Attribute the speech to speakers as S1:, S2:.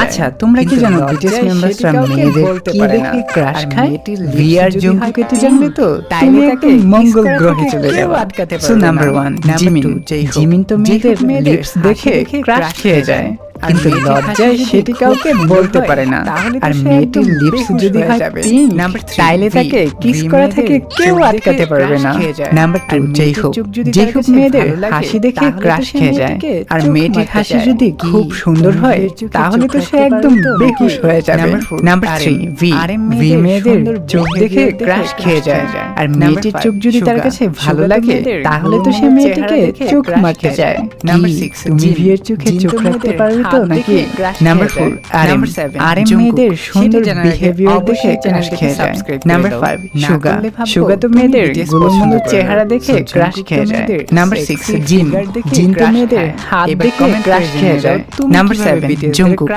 S1: আচ্ছা, তোমরা কি জানো বিটিএস মেম্বারসরা মেয়েদের কি দেখে ক্রাশ খায়? ভিআর জঙ্কুকে তো জানলে তো তুমি একদম মঙ্গল গ্রহে চলে যাবে। So number 1 Jimin. জিমিন তো মেয়েদের লিপস দেখে ক্রাশ খেয়ে যায়, কিন্তু লজ্জায় সেটি কাউকে বলতে পারে না। আর মেয়েটির লিপস যদি হয় পিঙ্ক, তাইলে তাকে কিস করা থেকে কেউ আটকাতে পারবে না। নাম্বার 2 জেইহোপ। জেইহোপ মেয়েদের হাসি দেখে ক্রাশ খেয়ে যায়, আর মেয়েটির হাসি যদি খুব সুন্দর হয় তাহলে তো সে একদম বেহুশ হয়ে যাবে। Number 3 V. ভি মেয়েদের চোখ দেখে ক্রাশ খেয়ে যায়, আর মেয়েটির চোখ যদি তার কাছে ভালো লাগে তাহলে তো সে মেয়েটিকে চোখ মারতে চায়। নাম্বার 6 তুমি ভি এর চোখে চোখ রাখতে পারবে তো নাকি? Number 4 RM. আরএম মেয়েদের সুন্দর বিহেভিয়ার দেখে ক্রাশ খেয়ে যায়। নাম্বার 5 সুগা। সুগা তো মেয়েদের গোলমোলো চেহারা দেখে ক্রাশ খেয়ে যায়। নাম্বার 6 জিন। জিন তো মেয়েদের হাত দেখে ক্রাশ খেয়ে যায়। Number 7 Jungkook.